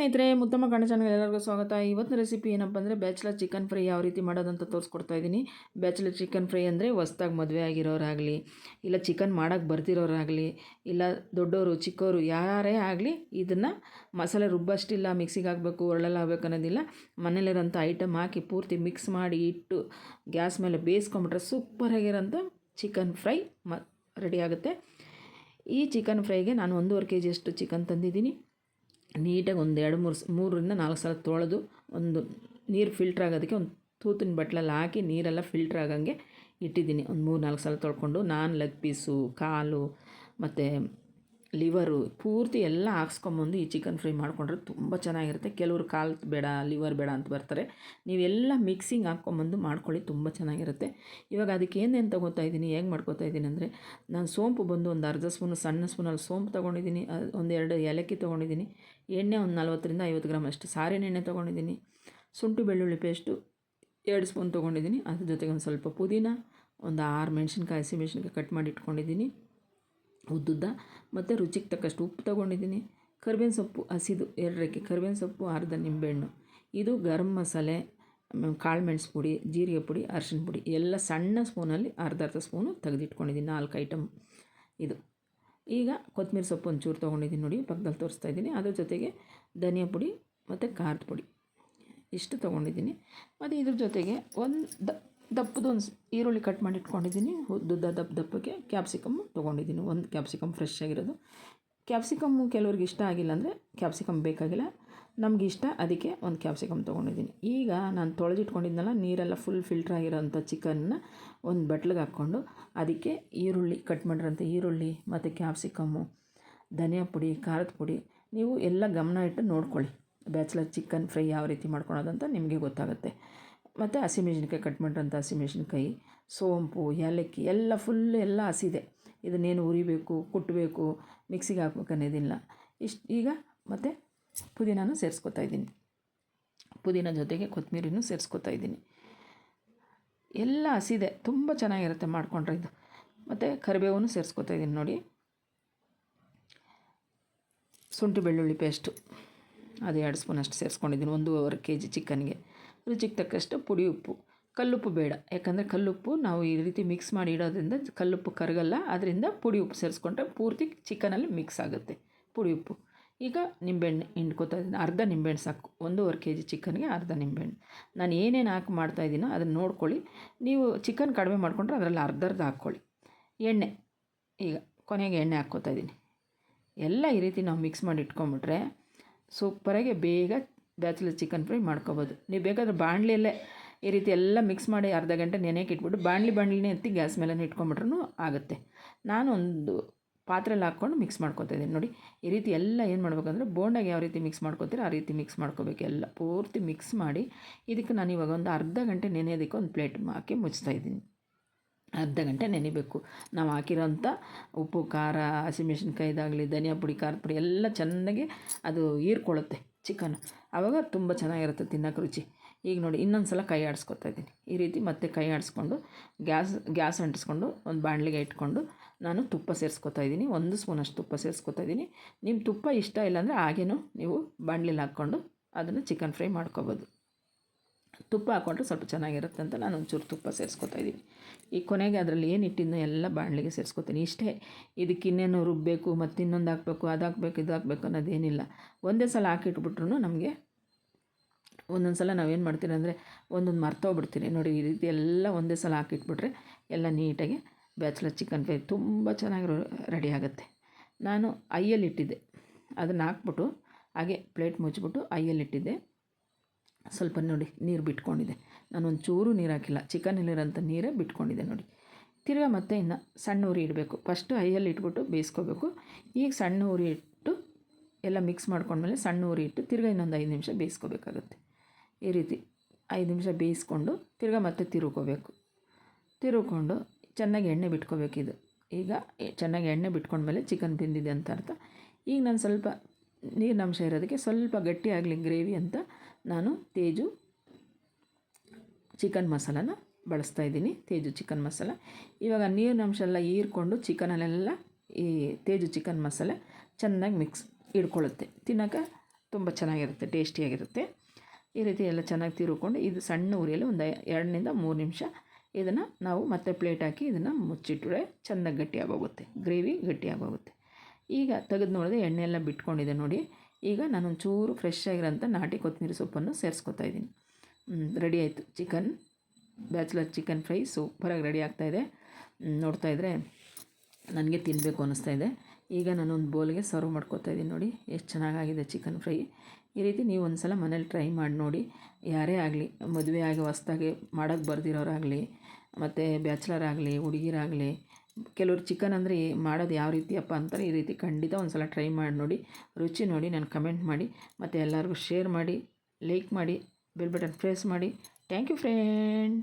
ಸ್ನೇಹಿತರೆ, ಮುತ್ತಮ್ಮ ಕನ್ನಡ ಚಾನಲ್ಗೆ ಎಲ್ಲರಿಗೂ ಸ್ವಾಗತ. ಇವತ್ತಿನ ರೆಸಿಪಿ ಏನಪ್ಪ ಅಂದರೆ ಬ್ಯಾಚುಲರ್ ಚಿಕನ್ ಫ್ರೈ ಯಾವ ರೀತಿ ಮಾಡೋದಂತ ತೋರಿಸ್ಕೊಡ್ತಾ ಇದ್ದೀನಿ. ಬ್ಯಾಚುಲರ್ ಚಿಕನ್ ಫ್ರೈ ಅಂದರೆ ಹೊಸ್ದಾಗಿ ಮದುವೆ ಆಗಿರೋರಾಗಲಿ, ಇಲ್ಲ ಚಿಕನ್ ಮಾಡೋಕ್ಕೆ ಬರ್ತಿರೋರಾಗಲಿ, ಇಲ್ಲ ದೊಡ್ಡವರು ಚಿಕ್ಕವರು ಯಾರೇ ಆಗಲಿ ಇದನ್ನು ಮಸಾಲೆ ರುಬ್ಬಷ್ಟಿಲ್ಲ, ಮಿಕ್ಸಿಗೆ ಹಾಕಬೇಕು, ಒರಳಲ್ಲಿ ಹಾಕಬೇಕು ಅನ್ನೋದಿಲ್ಲ. ಮನೇಲಿರೋಂಥ ಐಟಮ್ ಹಾಕಿ ಪೂರ್ತಿ ಮಿಕ್ಸ್ ಮಾಡಿ ಇಟ್ಟು ಗ್ಯಾಸ್ ಮೇಲೆ ಬೇಯಿಸ್ಕೊಂಬಿಟ್ರೆ ಸೂಪರಾಗಿರೋಂಥ ಚಿಕನ್ ಫ್ರೈ ರೆಡಿ ಆಗುತ್ತೆ. ಈ ಚಿಕನ್ ಫ್ರೈಗೆ ನಾನು 1.5 kg ಅಷ್ಟು ಚಿಕನ್ ತಂದಿದ್ದೀನಿ. ನೀಟಾಗಿ ಒಂದು 3ರಿಂದ 4 ಸಲ ತೊಳೆದು ಒಂದು ನೀರು ಫಿಲ್ಟ್ರ್ ಆಗೋದಕ್ಕೆ ಒಂದು ತೂತಿನ ಬಟ್ಲಲ್ಲಿ ಹಾಕಿ ನೀರೆಲ್ಲ ಫಿಲ್ಟ್ರ್ ಆಗಂಗೆ ಇಟ್ಟಿದ್ದೀನಿ. ಒಂದು 3-4 ಸಲ ತೊಳ್ಕೊಂಡು ನಾನು ಲೆಗ್ ಪೀಸು, ಕಾಲು ಮತ್ತು ಲಿವರು ಪೂರ್ತಿ ಎಲ್ಲ ಹಾಕ್ಸ್ಕೊಂಬಂದು ಈ ಚಿಕನ್ ಫ್ರೈ ಮಾಡಿಕೊಂಡ್ರೆ ತುಂಬ ಚೆನ್ನಾಗಿರುತ್ತೆ. ಕೆಲವರು ಕಾಲು ಬೇಡ, ಲಿವರ್ ಬೇಡ ಅಂತ ಬರ್ತಾರೆ. ನೀವೆಲ್ಲ ಮಿಕ್ಸಿಂಗ್ ಹಾಕ್ಕೊಂಬಂದು ಮಾಡ್ಕೊಳ್ಳಿ, ತುಂಬ ಚೆನ್ನಾಗಿರುತ್ತೆ. ಇವಾಗ ಅದಕ್ಕೆ ಏನೇನು ತೊಗೋತಾ ಇದ್ದೀನಿ, ಹೇಗೆ ಮಾಡ್ಕೊತಾ ಇದ್ದೀನಿ ಅಂದರೆ, ನಾನು ಸೋಂಪು ಬಂದು ಒಂದು ಅರ್ಧ ಸ್ಪೂನು ಸಣ್ಣ ಸ್ಪೂನಲ್ಲಿ ಸೋಂಪು ತೊಗೊಂಡಿದ್ದೀನಿ. ಒಂದು 2 ಏಲಕ್ಕಿ ತೊಗೊಂಡಿದ್ದೀನಿ. ಎಣ್ಣೆ ಒಂದು 40ರಿಂದ 50 ಗ್ರಾಮ್ ಅಷ್ಟು ಸಾರಿನ ಎಣ್ಣೆ ತೊಗೊಂಡಿದ್ದೀನಿ. ಶುಂಠಿ ಬೆಳ್ಳುಳ್ಳಿ ಪೇಸ್ಟು 2 ಸ್ಪೂನ್ ತೊಗೊಂಡಿದ್ದೀನಿ. ಅದ್ರ ಜೊತೆಗೆ ಒಂದು ಸ್ವಲ್ಪ ಪುದೀನ, ಒಂದು 6 ಮೆಣಸಿನ್ಕಾಯಿ, ಹಸಿಮೆಣಸಿನ್ಕಾಯಿ ಕಟ್ ಮಾಡಿ ಇಟ್ಕೊಂಡಿದ್ದೀನಿ ಉದ್ದುದ್ದ, ಮತ್ತು ರುಚಿಗೆ ತಕ್ಕಷ್ಟು ಉಪ್ಪು ತೊಗೊಂಡಿದ್ದೀನಿ. ಕರಿಬೇವಿನ ಸೊಪ್ಪು ಹಸಿದು 2 ರೆಕ್ಕೆ ಕರಿಬೇವಿನ ಸೊಪ್ಪು, ಅರ್ಧ ನಿಂಬೆಹಣ್ಣು. ಇದು ಗರಂ ಮಸಾಲೆ, ಕಾಳು ಮೆಣಸು ಪುಡಿ, ಜೀರಿಗೆ ಪುಡಿ, ಅರಿಶಿನ ಪುಡಿ ಎಲ್ಲ ಸಣ್ಣ ಸ್ಪೂನಲ್ಲಿ ಅರ್ಧ ಸ್ಪೂನು ತೆಗೆದಿಟ್ಕೊಂಡಿದ್ದೀನಿ. 4 ಐಟಮ್ ಇದು. ಈಗ ಕೊತ್ತಂಬರಿ ಸೊಪ್ಪು ಒಂಚೂರು ತೊಗೊಂಡಿದ್ದೀನಿ ನೋಡಿ, ಪಕ್ಕದಲ್ಲಿ ತೋರಿಸ್ತಾ ಇದ್ದೀನಿ. ಅದ್ರ ಜೊತೆಗೆ ಧನಿಯಾ ಪುಡಿ ಮತ್ತು ಖಾರದ ಪುಡಿ ಇಷ್ಟು ತೊಗೊಂಡಿದ್ದೀನಿ. ಮತ್ತು ಇದ್ರ ಜೊತೆಗೆ ಒಂದು ದಪ್ಪದೊಂದು ಈರುಳ್ಳಿ ಕಟ್ ಮಾಡಿ ಇಟ್ಕೊಂಡಿದ್ದೀನಿ. ಉದ್ದುದ್ದ ದಪ್ಪಕ್ಕೆ ಕ್ಯಾಪ್ಸಿಕಮ್ಮು ತೊಗೊಂಡಿದ್ದೀನಿ. ಒಂದು ಕ್ಯಾಪ್ಸಿಕಮ್ ಫ್ರೆಶ್ ಆಗಿರೋದು. ಕ್ಯಾಪ್ಸಿಕಮ್ಮು ಕೆಲವ್ರಿಗೆ ಇಷ್ಟ ಆಗಿಲ್ಲ ಅಂದರೆ ಕ್ಯಾಪ್ಸಿಕಮ್ ಬೇಕಾಗಿಲ್ಲ, ನಮ್ಗೆ ಇಷ್ಟ, ಅದಕ್ಕೆ ಒಂದು ಕ್ಯಾಪ್ಸಿಕಮ್ ತೊಗೊಂಡಿದ್ದೀನಿ. ಈಗ ನಾನು ತೊಳೆದಿಟ್ಕೊಂಡಿದ್ನಲ್ಲ, ನೀರೆಲ್ಲ ಫುಲ್ ಫಿಲ್ಟ್ರ್ ಆಗಿರೋಂಥ ಚಿಕನ್ನ ಒಂದು ಬಟ್ಲಿಗೆ ಹಾಕ್ಕೊಂಡು ಅದಕ್ಕೆ ಈರುಳ್ಳಿ ಕಟ್ ಮಾಡಿರೋಂಥ ಈರುಳ್ಳಿ ಮತ್ತು ಕ್ಯಾಪ್ಸಿಕಮ್ಮು, ಧನಿಯಾ ಪುಡಿ, ಖಾರದ ಪುಡಿ ನೀವು ಎಲ್ಲ ಗಮನ ಇಟ್ಟು ನೋಡ್ಕೊಳ್ಳಿ. ಬ್ಯಾಚುಲರ್ ಚಿಕನ್ ಫ್ರೈ ಯಾವ ರೀತಿ ಮಾಡ್ಕೊಳೋದಂತ ನಿಮಗೆ ಗೊತ್ತಾಗುತ್ತೆ. ಮತ್ತು ಹಸಿಮೆಣ್ಸಿನ್ಕಾಯಿ ಕಟ್ ಮಾಡಿರೋಂಥ ಹಸಿಮೆಣ್ಸಿನ್ಕಾಯಿ, ಸೋಂಪು, ಏಲಕ್ಕಿ ಎಲ್ಲ ಫುಲ್ ಎಲ್ಲ ಹಸಿದೆ. ಇದನ್ನೇನು ಉರಿಬೇಕು, ಕುಟ್ಟಬೇಕು, ಮಿಕ್ಸಿಗೆ ಹಾಕ್ಬೇಕು ಅನ್ನೋದಿಲ್ಲ. ಈಗ ಮತ್ತು ಪುದೀನೂ ಸೇರಿಸ್ಕೊತಾ ಇದ್ದೀನಿ. ಪುದೀನ ಜೊತೆಗೆ ಕೊತ್ತಂಬರಿನೂ ಸೇರಿಸ್ಕೊತಾ ಇದ್ದೀನಿ. ಎಲ್ಲ ಹಸಿದೆ, ತುಂಬ ಚೆನ್ನಾಗಿರುತ್ತೆ ಮಾಡಿಕೊಂಡ್ರೆ ಇದು. ಮತ್ತು ಕರಿಬೇವನ್ನು ಸೇರಿಸ್ಕೊತಾ ಇದ್ದೀನಿ ನೋಡಿ. ಶುಂಠಿ ಬೆಳ್ಳುಳ್ಳಿ ಪೇಸ್ಟು ಅದು 2 ಸ್ಪೂನ್ ಅಷ್ಟು ಸೇರಿಸ್ಕೊಂಡಿದ್ದೀನಿ 1.5 kg ಚಿಕನ್ಗೆ. ರುಚಿಗೆ ತಕ್ಕಷ್ಟು ಪುಡಿ ಉಪ್ಪು. ಕಲ್ಲುಪ್ಪು ಬೇಡ, ಯಾಕಂದರೆ ಕಲ್ಲುಪ್ಪು ನಾವು ಈ ರೀತಿ ಮಿಕ್ಸ್ ಮಾಡಿ ಇಡೋದ್ರಿಂದ ಕಲ್ಲುಪ್ಪು ಕರಗಲ್ಲ. ಅದರಿಂದ ಪುಡಿ ಉಪ್ಪು ಸೇರಿಸ್ಕೊಂಡ್ರೆ ಪೂರ್ತಿ ಚಿಕನಲ್ಲಿ ಮಿಕ್ಸ್ ಆಗುತ್ತೆ ಪುಡಿ ಉಪ್ಪು. ಈಗ ನಿಂಬೆಹಣ್ಣು ಹಿಂಡ್ಕೊತಾ ಇದ್ದೀನಿ. ಅರ್ಧ ನಿಂಬೆಹಣ್ಣು ಸಾಕು. 1.5 kg ಚಿಕನ್ಗೆ ಅರ್ಧ ನಿಂಬೆಹಣ್ಣು. ನಾನು ಏನೇನು ಹಾಕಿ ಮಾಡ್ತಾಯಿದ್ದೀನೋ ಅದನ್ನು ನೋಡ್ಕೊಳ್ಳಿ. ನೀವು ಚಿಕನ್ ಕಡಿಮೆ ಮಾಡಿಕೊಂಡ್ರೆ ಅದರಲ್ಲಿ ಅರ್ಧ ಹಾಕ್ಕೊಳ್ಳಿ. ಎಣ್ಣೆ ಈಗ ಕೊನೆಗೆ ಎಣ್ಣೆ ಹಾಕ್ಕೋತಾ ಇದ್ದೀನಿ. ಎಲ್ಲ ಈ ರೀತಿ ನಾವು ಮಿಕ್ಸ್ ಮಾಡಿ ಇಟ್ಕೊಂಬಿಟ್ರೆ ಸೂಪರಾಗಿ ಬೇಗ ಬ್ಯಾಚುಲರ್ ಚಿಕನ್ ಫ್ರೈ ಮಾಡ್ಕೊಬೋದು. ನೀವು ಬೇಕಾದರೆ ಬಾಣಲಿಯಲ್ಲೇ ಈ ರೀತಿ ಎಲ್ಲ ಮಿಕ್ಸ್ ಮಾಡಿ ಅರ್ಧ ಗಂಟೆ ನೆನೆಯಕ್ಕೆ ಇಟ್ಬಿಟ್ಟು ಬಾಣಲಿನೇ ಎತ್ತಿ ಗ್ಯಾಸ್ ಮೇಲೆ ಇಟ್ಕೊಂಬಿಟ್ರೂ ಆಗುತ್ತೆ. ನಾನು ಒಂದು ಪಾತ್ರೆಯಲ್ಲಿ ಹಾಕ್ಕೊಂಡು ಮಿಕ್ಸ್ ಮಾಡ್ಕೊತಾ ಇದ್ದೀನಿ ನೋಡಿ. ಈ ರೀತಿ ಎಲ್ಲ ಏನು ಮಾಡ್ಬೇಕಂದ್ರೆ ಬೋಂಡಾಗೆ ಯಾವ ರೀತಿ ಮಿಕ್ಸ್ ಮಾಡ್ಕೊತೀರೋ ಆ ರೀತಿ ಮಿಕ್ಸ್ ಮಾಡ್ಕೋಬೇಕು. ಎಲ್ಲ ಪೂರ್ತಿ ಮಿಕ್ಸ್ ಮಾಡಿ ಇದಕ್ಕೆ ನಾನು ಇವಾಗ ಒಂದು ಅರ್ಧ ಗಂಟೆ ನೆನೆಯೋದಕ್ಕೆ ಒಂದು ಪ್ಲೇಟ್ ಹಾಕಿ ಮುಚ್ತಾ ಇದ್ದೀನಿ. ಅರ್ಧ ಗಂಟೆ ನೆನಿಬೇಕು. ನಾವು ಹಾಕಿರೋಂಥ ಉಪ್ಪು, ಖಾರ, ಹಸಿಮೆಣ್ಸಿನ್ಕಾಯಿದಾಗಲಿ, ಧನಿಯಾ ಪುಡಿ, ಖಾರದ ಪುಡಿ ಎಲ್ಲ ಚೆನ್ನಾಗಿ ಅದು ಹೀರ್ಕೊಳ್ಳುತ್ತೆ ಚಿಕನ್. ಆವಾಗ ತುಂಬ ಚೆನ್ನಾಗಿರುತ್ತೆ ತಿನ್ನೋಕೆ ರುಚಿ. ಈಗ ನೋಡಿ ಇನ್ನೊಂದು ಸಲ ಕೈ ಆಡಿಸ್ಕೊತಾ ಇದ್ದೀನಿ. ಈ ರೀತಿ ಮತ್ತೆ ಕೈ ಆಡಿಸ್ಕೊಂಡು ಗ್ಯಾಸ್ ಅಂಟಿಸ್ಕೊಂಡು ಒಂದು ಬಾಣಲಿಗೆ ಇಟ್ಕೊಂಡು ನಾನು ತುಪ್ಪ ಸೇರಿಸ್ಕೊತಾ ಇದ್ದೀನಿ. 1 ಸ್ಪೂನಷ್ಟು ತುಪ್ಪ ಸೇರಿಸ್ಕೊತಾ ಇದ್ದೀನಿ. ನಿಮ್ಮ ತುಪ್ಪ ಇಷ್ಟ ಇಲ್ಲಾಂದರೆ ಹಾಗೇನೂ ನೀವು ಬಾಣಲಿಲಿ ಹಾಕ್ಕೊಂಡು ಅದನ್ನು ಚಿಕನ್ ಫ್ರೈ ಮಾಡ್ಕೊಬೋದು. ತುಪ್ಪ ಹಾಕ್ಕೊಂಡ್ರೆ ಸ್ವಲ್ಪ ಚೆನ್ನಾಗಿರುತ್ತೆ ಅಂತ ನಾನು ಒಂಚೂರು ತುಪ್ಪ ಸೇರಿಸ್ಕೊತಾ ಇದ್ದೀನಿ. ಈ ಕೊನೆಗೆ ಅದರಲ್ಲಿ ಏನು ಇಟ್ಟಿದ್ದೋ ಎಲ್ಲ ಬಾಣಲಿಗೆ ಸೇರಿಸ್ಕೊತೀನಿ. ಇಷ್ಟೇ. ಇದಕ್ಕೆ ಇನ್ನೇನು ರುಬ್ಬಬೇಕು, ಮತ್ತು ಇನ್ನೊಂದು ಹಾಕಬೇಕು, ಅದು ಹಾಕಬೇಕು, ಇದು ಹಾಕಬೇಕು ಅನ್ನೋದೇನಿಲ್ಲ. ಒಂದೇ ಸಲ ಹಾಕಿಟ್ಬಿಟ್ರು ನಮಗೆ ಒಂದೊಂದು ಸಲ ನಾವೇನು ಮಾಡ್ತೀವಿ ಅಂದರೆ ಒಂದೊಂದು ಮರ್ತೋಗ್ಬಿಡ್ತೀನಿ ನೋಡಿ. ಈ ರೀತಿ ಎಲ್ಲ ಒಂದೇ ಸಲ ಹಾಕಿಟ್ಬಿಟ್ರೆ ಎಲ್ಲ ನೀಟಾಗಿ ಬ್ಯಾಚುಲರ್ ಚಿಕನ್ ಫ್ರೈ ತುಂಬ ಚೆನ್ನಾಗಿ ರೆಡಿ ಆಗುತ್ತೆ. ನಾನು ಐಯಲ್ಲಿ ಇಟ್ಟಿದ್ದೆ, ಅದನ್ನು ಹಾಕ್ಬಿಟ್ಟು ಹಾಗೆ ಪ್ಲೇಟ್ ಮುಚ್ಚಿಬಿಟ್ಟು ಐಯಲ್ಲಿ ಇಟ್ಟಿದ್ದೆ. ಸ್ವಲ್ಪ ನೋಡಿ ನೀರು ಬಿಟ್ಕೊಂಡಿದೆ. ನಾನು ಒಂಚೂರು ನೀರು ಹಾಕಿಲ್ಲ, ಚಿಕನಲ್ಲಿರೋಂಥ ನೀರೇ ಬಿಟ್ಕೊಂಡಿದೆ ನೋಡಿ. ತಿರ್ಗಾ ಮತ್ತೆ ಇನ್ನು ಸಣ್ಣ ಉರಿ ಇಡಬೇಕು. ಫಸ್ಟು ಐಯಲ್ಲಿ ಇಟ್ಬಿಟ್ಟು ಬೇಯಿಸ್ಕೋಬೇಕು. ಈಗ ಸಣ್ಣ ಉರಿ ಇಟ್ಟು ಎಲ್ಲ ಮಿಕ್ಸ್ ಮಾಡ್ಕೊಂಡ್ಮೇಲೆ ಸಣ್ಣ ಉರಿ ಇಟ್ಟು ತಿರ್ಗಾ ಇನ್ನೊಂದು 5 ನಿಮಿಷ ಬೇಯಿಸ್ಕೋಬೇಕಾಗುತ್ತೆ. ಈ ರೀತಿ 5 ನಿಮಿಷ ಬೇಯಿಸ್ಕೊಂಡು ತಿರ್ಗಾ ಮತ್ತೆ ತಿರುಗಿಕೊಂಡು ಚೆನ್ನಾಗಿ ಎಣ್ಣೆ ಬಿಟ್ಕೋಬೇಕಿದು. ಈಗ ಚೆನ್ನಾಗಿ ಎಣ್ಣೆ ಬಿಟ್ಕೊಂಡ್ಮೇಲೆ ಚಿಕನ್ ಬೆಂದಿದೆ ಅಂತ ಅರ್ಥ. ಈಗ ನಾನು ಸ್ವಲ್ಪ ನೀರಿನಂಶ ಇರೋದಕ್ಕೆ ಸ್ವಲ್ಪ ಗಟ್ಟಿಯಾಗಲಿ ಗ್ರೇವಿ ಅಂತ ನಾನು ತೇಜು ಚಿಕನ್ ಮಸಾಲಾನ ಬಳಸ್ತಾ ಇದ್ದೀನಿ. ತೇಜು ಚಿಕನ್ ಮಸಾಲ. ಇವಾಗ ನೀರಿನಂಶ ಎಲ್ಲ ಹೀರ್ಕೊಂಡು ಚಿಕನಲ್ಲೆಲ್ಲ ಈ ತೇಜು ಚಿಕನ್ ಮಸಾಲೆ ಚೆನ್ನಾಗಿ ಮಿಕ್ಸ್ ಹಿಡ್ಕೊಳ್ಳುತ್ತೆ. ತಿನ್ನೋಕೆ ತುಂಬ ಚೆನ್ನಾಗಿರುತ್ತೆ, ಟೇಸ್ಟಿಯಾಗಿರುತ್ತೆ. ಈ ರೀತಿ ಎಲ್ಲ ಚೆನ್ನಾಗಿ ತಿರುಕೊಂಡು ಇದು ಸಣ್ಣ ಉರಿಯಲ್ಲಿ ಒಂದು 2-3 ನಿಮಿಷ ಇದನ್ನು ನಾವು ಮತ್ತೆ ಪ್ಲೇಟ್ ಹಾಕಿ ಇದನ್ನು ಮುಚ್ಚಿಟ್ಟರೆ ಚೆಂದಾಗಿ ಗಟ್ಟಿಯಾಗೋಗುತ್ತೆ, ಗ್ರೇವಿ ಗಟ್ಟಿಯಾಗೋಗುತ್ತೆ. ಈಗ ತೆಗೆದು ನೋಡಿದ್ರೆ ಎಣ್ಣೆ ಎಲ್ಲ ಬಿಟ್ಕೊಂಡಿದೆ ನೋಡಿ. ಈಗ ನಾನೊಂದು ಚೂರು ಫ್ರೆಶ್ ಆಗಿರೋಂಥ ನಾಟಿ ಕೊತ್ತಂಬರಿ ಸೊಪ್ಪನ್ನು ಸೇರಿಸ್ಕೊತಾ ಇದ್ದೀನಿ. ರೆಡಿ ಆಯಿತು ಬ್ಯಾಚುಲರ್ ಚಿಕನ್ ಫ್ರೈ ಸೂಪರಾಗಿ ರೆಡಿ ಆಗ್ತಾಯಿದೆ. ನೋಡ್ತಾಯಿದ್ರೆ ನನಗೆ ತಿನ್ನಬೇಕು ಅನ್ನಿಸ್ತಾ ಇದೆ. ಈಗ ನಾನೊಂದು ಬೌಲ್ಗೆ ಸರ್ವ್ ಮಾಡ್ಕೊತಾ ಇದ್ದೀನಿ ನೋಡಿ, ಎಷ್ಟು ಚೆನ್ನಾಗಾಗಿದೆ ಚಿಕನ್ ಫ್ರೈ. ಈ ರೀತಿ ನೀವು ಒಂದು ಸಲ ಮನೇಲಿ ಟ್ರೈ ಮಾಡಿ ನೋಡಿ. ಯಾರೇ ಆಗಲಿ, ಮದುವೆ ಆಗಿ ಹೊಸ್ದಾಗಿ ಮಾಡೋಕ್ಕೆ ಬರ್ದಿರೋರಾಗಲಿ, ಮತ್ತು ಬ್ಯಾಚುಲರ್ ಆಗಲಿ, ಹುಡುಗಿರಾಗಲಿ, ಕೆಲವರು ಚಿಕನ್ ಅಂದರೆ ಮಾಡೋದು ಯಾವ ರೀತಿಯಪ್ಪ ಅಂತಾರೆ. ಈ ರೀತಿ ಖಂಡಿತ ಒಂದು ಸಲ ಟ್ರೈ ಮಾಡಿ ನೋಡಿ, ರುಚಿ ನೋಡಿ ನನಗೆ ಕಮೆಂಟ್ ಮಾಡಿ, ಮತ್ತು ಎಲ್ಲರಿಗೂ ಶೇರ್ ಮಾಡಿ, ಲೈಕ್ ಮಾಡಿ, ಬೆಲ್ ಬಟನ್ ಪ್ರೆಸ್ ಮಾಡಿ. Thank you friend.